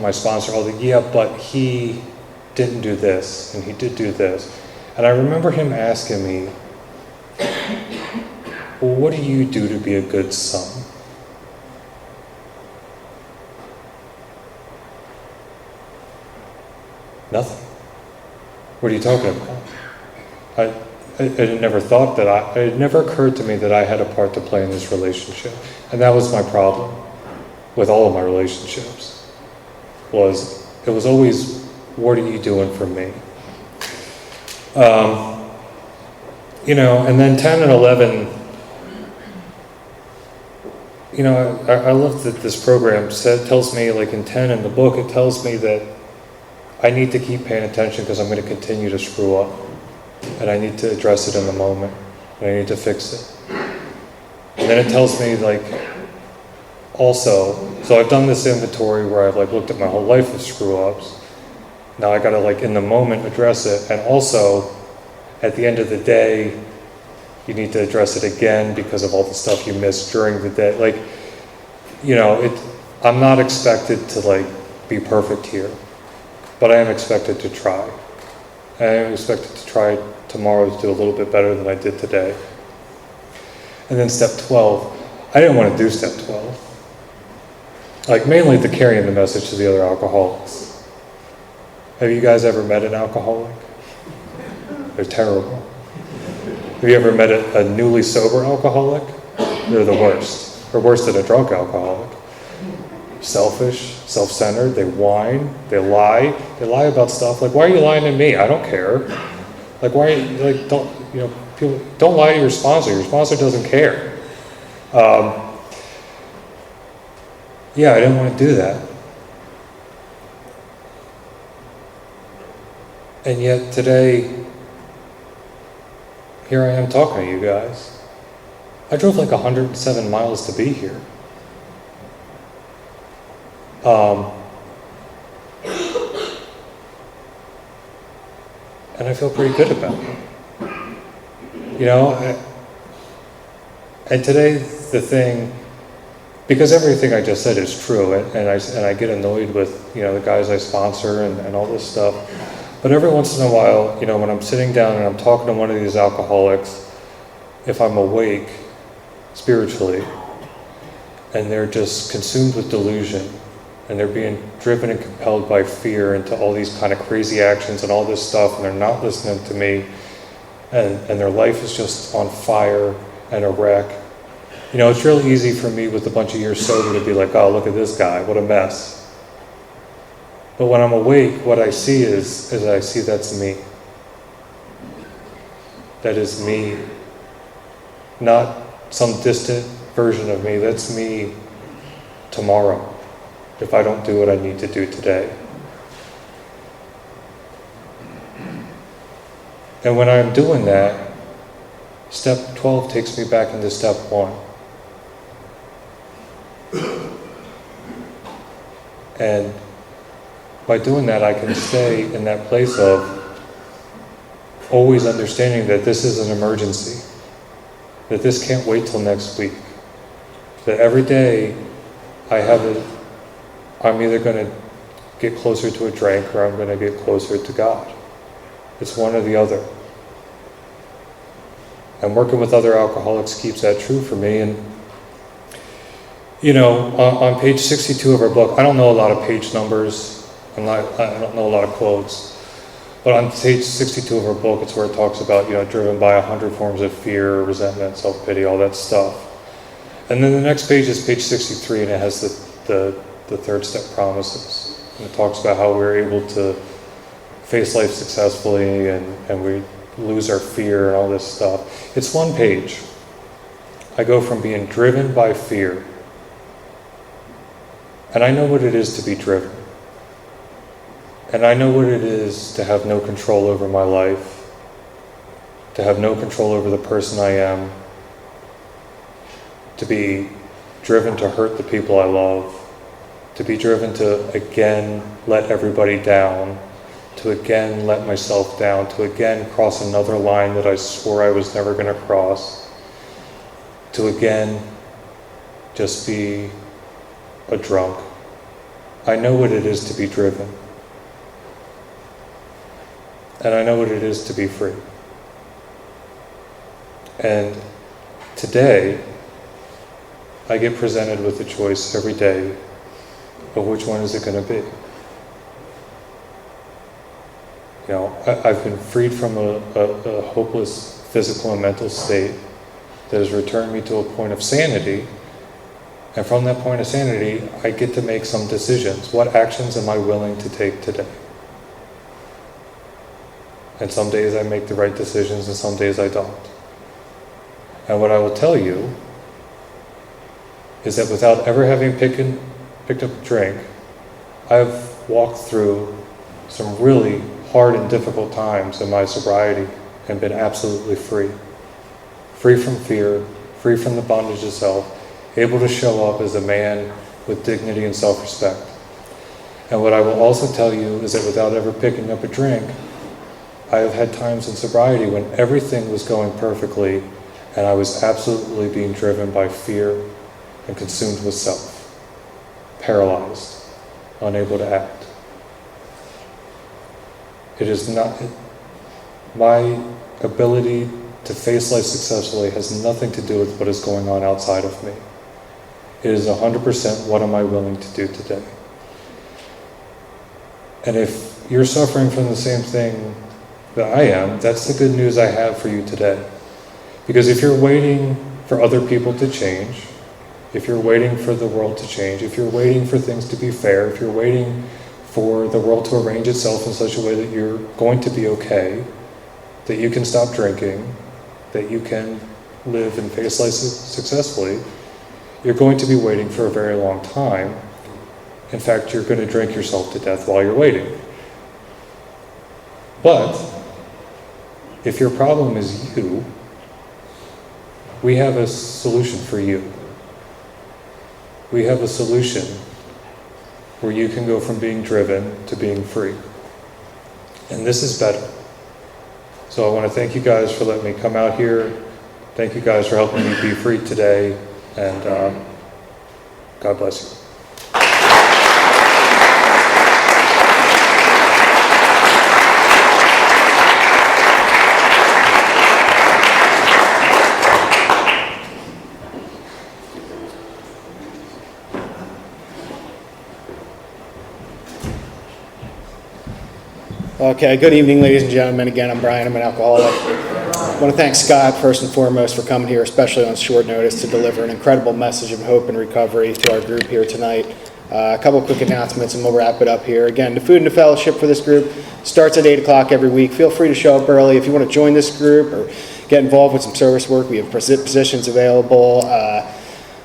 my sponsor, but he didn't do this, and he did do this. And I remember him asking me, well, what do you do to be a good son? Nothing. What are you talking about? I had never thought that it never occurred to me that I had a part to play in this relationship. And that was my problem. with all of my relationships. It was always, what are you doing for me? You know, and then 10 and 11, you know, I love that this program tells me, like in 10 in the book, it tells me that I need to keep paying attention because I'm going to continue to screw up. And I need to address it in the moment. And I need to fix it. And then it tells me, like, also, so I've done this inventory where I've, like, looked at my whole life of screw-ups. Now I got to, like, in the moment address it. And also, at the end of the day, you need to address it again because of all the stuff you missed during the day. Like, you know, I'm not expected to, like, be perfect here. But I am expected to try. I am expected to try tomorrow to do a little bit better than I did today. And then step 12, I didn't want to do step 12. Like mainly the carrying the message to the other alcoholics. Have you guys ever met an alcoholic? They're terrible. Have you ever met a newly sober alcoholic? They're the worst. They're worse than a drunk alcoholic. Selfish, self-centered, they whine, they lie about stuff. Like, why are you lying to me? I don't care. Like, why are you, like, people, don't lie to your sponsor doesn't care. Yeah, I didn't want to do that. And yet today, here I am talking to you guys. I drove like 107 miles to be here. And I feel pretty good about it. You know, and today the thing, because everything I just said is true, and I get annoyed with, you know, the guys I sponsor and all this stuff. But every once in a while, you know, when I'm sitting down and I'm talking to one of these alcoholics, if I'm awake spiritually, and they're just consumed with delusion, and they're being driven and compelled by fear into all these kind of crazy actions and all this stuff, and they're not listening to me, and their life is just on fire and a wreck. You know, it's really easy for me with a bunch of years sober to be like, oh, look at this guy, what a mess. But when I'm awake, what I see is I see that's me. That is me. Not some distant version of me. That's me tomorrow, if I don't do what I need to do today. And when I'm doing that, step 12 takes me back into step 1. And by doing that, I can stay in that place of always understanding that this is an emergency, that this can't wait till next week, that every day I'm either going to get closer to a drink or I'm going to get closer to God. It's one or the other. And working with other alcoholics keeps that true for me. And, you know, on page 62 of our book, I don't know a lot of page numbers. I don't know a lot of quotes. But on page 62 of our book, it's where it talks about, you know, driven by 100 forms of fear, resentment, self-pity, all that stuff. And then the next page is page 63, and it has the third step promises. And it talks about how we're able to face life successfully and we lose our fear and all this stuff. It's one page. I go from being driven by fear, and I know what it is to be driven. And I know what it is to have no control over my life, to have no control over the person I am, to be driven to hurt the people I love, to be driven to again let everybody down, to again let myself down, to again cross another line that I swore I was never going to cross, to again just be a drunk. I know what it is to be driven. And I know what it is to be free. And today, I get presented with a choice every day of which one is it going to be. You know, I've been freed from a hopeless physical and mental state that has returned me to a point of sanity And from that point of sanity, I get to make some decisions. What actions am I willing to take today? And some days I make the right decisions and some days I don't. And what I will tell you is that without ever having picked up a drink, I've walked through some really hard and difficult times in my sobriety and been absolutely free. Free from fear, free from the bondage of self, able to show up as a man with dignity and self-respect. And what I will also tell you is that without ever picking up a drink, I have had times in sobriety when everything was going perfectly and I was absolutely being driven by fear and consumed with self, paralyzed, unable to act. It is not, my ability to face life successfully has nothing to do with what is going on outside of me. It is 100% what am I willing to do today. And if you're suffering from the same thing that I am, that's the good news I have for you today. Because if you're waiting for other people to change, if you're waiting for the world to change, if you're waiting for things to be fair, if you're waiting for the world to arrange itself in such a way that you're going to be okay, that you can stop drinking, that you can live and face life successfully, you're going to be waiting for a very long time. In fact, you're going to drink yourself to death while you're waiting. But if your problem is you, we have a solution for you. We have a solution where you can go from being driven to being free. And this is better. So I want to thank you guys for letting me come out here. Thank you guys for helping me be free today. And God bless you. Okay, good evening, ladies and gentlemen. Again, I'm Brian. I'm an alcoholic. I want to thank Scott, first and foremost, for coming here, especially on short notice, to deliver an incredible message of hope and recovery to our group here tonight. A couple of quick announcements, and we'll wrap it up here. Again, the Food and the Fellowship for this group starts at 8 o'clock every week. Feel free to show up early. If you want to join this group or get involved with some service work, we have positions available.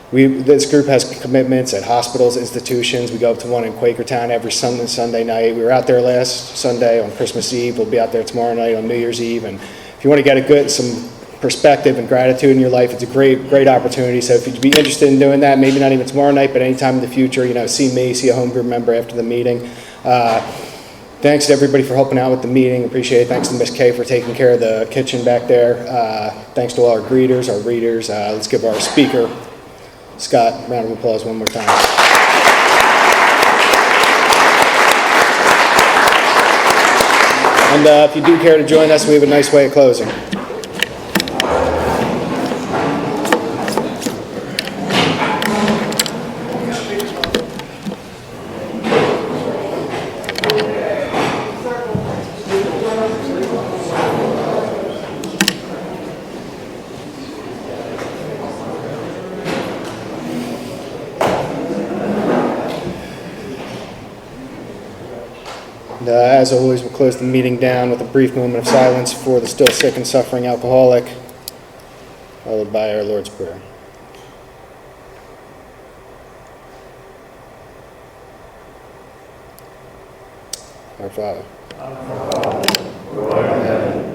This group has commitments at hospitals, institutions. We go up to one in Quakertown every Sunday night. We were out there last Sunday on Christmas Eve. We'll be out there tomorrow night on New Year's Eve. And if you want to get some perspective and gratitude in your life, it's a great opportunity. So if you'd be interested in doing that, maybe not even tomorrow night, but anytime in the future, see me, see a home group member after the meeting. Thanks to everybody for helping out with the meeting. Appreciate it. Thanks to Miss Kay for taking care of the kitchen back there. Thanks to all our greeters, our readers. Let's give our speaker, Scott, a round of applause one more time. And if you do care to join us, we have a nice way of closing. As always, we'll close the meeting down with a brief moment of silence for the still sick and suffering alcoholic, followed by our Lord's Prayer. Our Father, who art in heaven,